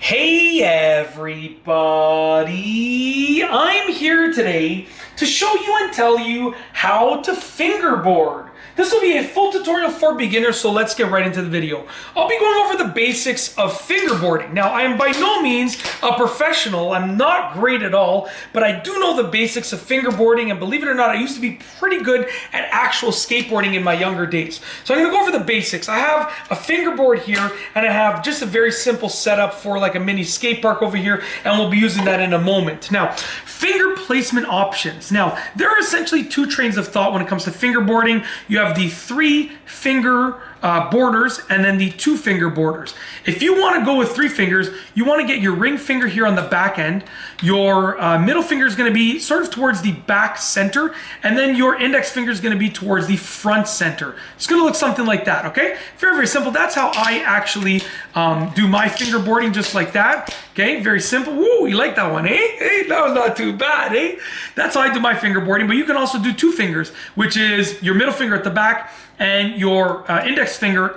Hey everybody, I'm here today to show you and tell you how to fingerboard. This will be a full tutorial for beginners, so let's get right into the video. I'll be going over the basics of fingerboarding. Now, I am by no means a professional. I'm not great at all, but I do know the basics of fingerboarding, and believe it or not, I used to be pretty good at actual skateboarding in my younger days. So I'm gonna go over the basics. I have a fingerboard here, and I have just a very simple setup for like a mini skate park over here, and we'll be using that in a moment. Now, finger placement options. Now, there are essentially two trains of thought when it comes to fingerboarding. You have the 3 finger borders and then the 2 finger borders. If you want to go with 3 fingers, you want to get your ring finger here on the back end. Your middle finger is going to be sort of towards the back center, and then your index finger is going to be towards the front center. It's going to look something like that, okay? Very, very simple. That's how I actually do my fingerboarding, just like that. Okay, very simple. Woo, you like that one, eh? Hey, that was not too bad, eh? That's how I do my fingerboarding, but you can also do 2 fingers, which is your middle finger at the back and your index finger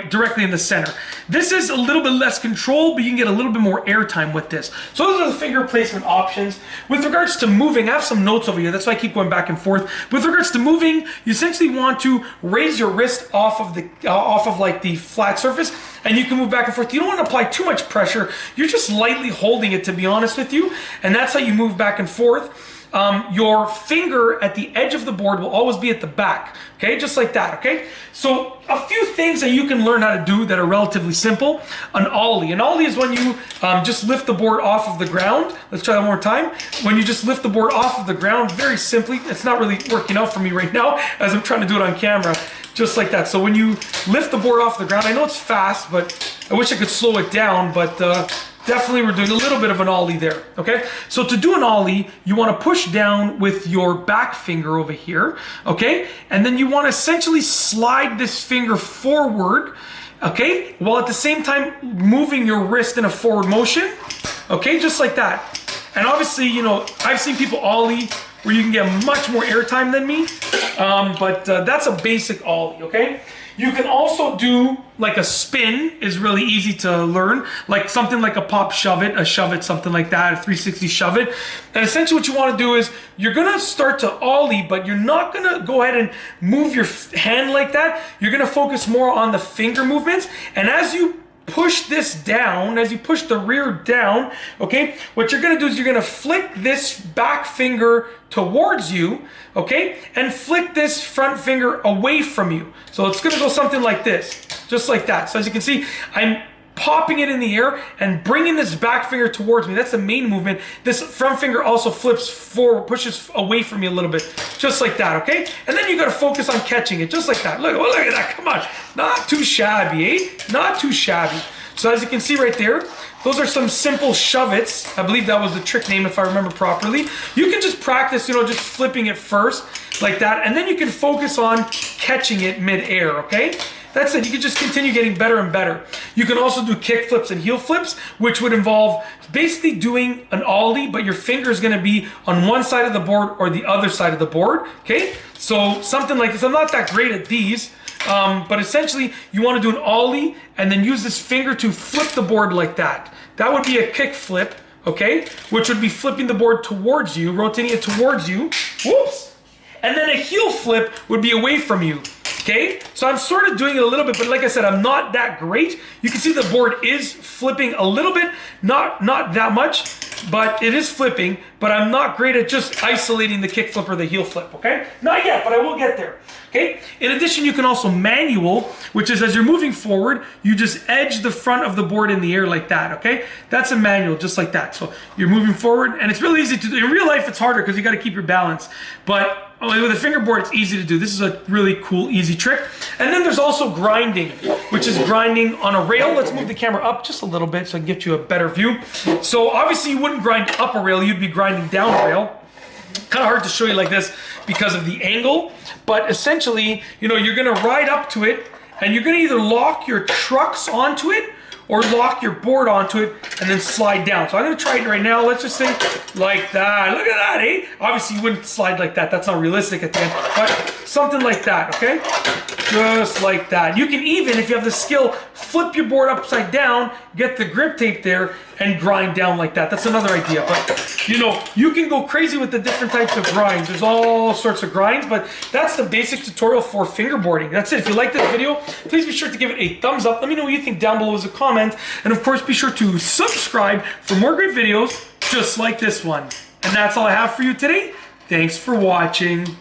directly in the center. This is a little bit less control, but you can get a little bit more airtime with this. So those are the finger placement options. With regards to moving, I have some notes over here. That's why I keep going back and forth. With regards to moving, you essentially want to raise your wrist off of like the flat surface, and you can move back and forth. You don't want to apply too much pressure. You're just lightly holding it, to be honest with you, and that's how you move back and forth. Your finger at the edge of the board will always be at the back, okay, just like that, okay? So a few things that you can learn how to do that are relatively simple. An ollie. An ollie is when you just lift the board off of the ground. Let's try that one more time. When you just lift the board off of the ground, very simply. It's not really working out for me right now as I'm trying to do it on camera, just like that. So when you lift the board off the ground, I know it's fast, but I wish I could slow it down, but definitely we're doing a little bit of an ollie there, okay? So to do an ollie, you want to push down with your back finger over here, okay? And then you want to essentially slide this finger forward, okay? While at the same time moving your wrist in a forward motion, okay? Just like that. And obviously, you know, I've seen people ollie where you can get much more airtime than me, but that's a basic ollie, okay? You can also do like a spin, is really easy to learn, like something like a pop shove it, something like that, a 360 shove it. And essentially what you want to do is you're going to start to ollie, but you're not going to go ahead and move your hand like that. You're going to focus more on the finger movements. And as you push this down, as you push the rear down, okay, what you're going to do is you're going to flick this back finger towards you, okay, and flick this front finger away from you. So it's going to go something like this, just like that. So as you can see, I'm popping it in the air and bringing this back finger towards me. That's the main movement. This front finger also flips forward, pushes away from me a little bit, just like that, okay? And then you got to focus on catching it, just like that. Look at that, come on. Not too shabby, eh? Not too shabby. So as you can see right there, those are some simple shove-its. I believe that was the trick name if I remember properly. You can just practice, you know, just flipping it first like that, and then you can focus on catching it mid-air, okay? That's it. You can just continue getting better and better. You can also do kick flips and heel flips, which would involve basically doing an ollie, but your finger is going to be on one side of the board or the other side of the board, okay? So something like this. I'm not that great at these, but essentially you want to do an ollie and then use this finger to flip the board like that. That would be a kick flip, okay? Which would be flipping the board towards you, rotating it towards you. Whoops! And then a heel flip would be away from you. Okay, so I'm sort of doing it a little bit, but like I said, I'm not that great. You can see the board is flipping a little bit, not that much, but it is flipping, but I'm not great at just isolating the kick flip or the heel flip, okay? Not yet, but I will get there, okay? In addition, you can also manual, which is as you're moving forward, you just edge the front of the board in the air like that, okay? That's a manual, just like that. So you're moving forward, and it's really easy to do. In real life, it's harder because you got to keep your balance, but with a fingerboard, it's easy to do. This is a really cool, easy trick. And then there's also grinding, which is grinding on a rail. Let's move the camera up just a little bit so I can get you a better view. So obviously you wouldn't grind up a rail, you'd be grinding down a rail. Kind of hard to show you like this because of the angle, but essentially, you know, you're gonna ride up to it and you're gonna either lock your trucks onto it or lock your board onto it and then slide down. So I'm going to try it right now. Let's just say like that. Look at that, eh? Obviously you wouldn't slide like that. That's not realistic at the end, but something like that, okay? Just like that. You can even, if you have the skill, flip your board upside down, get the grip tape there, and grind down like that. That's another idea. But, you know, you can go crazy with the different types of grinds. There's all sorts of grinds, but that's the basic tutorial for fingerboarding. That's it. If you like this video, please be sure to give it a thumbs up. Let me know what you think down below as a comment. And of course, be sure to subscribe for more great videos just like this one. And that's all I have for you today. Thanks for watching.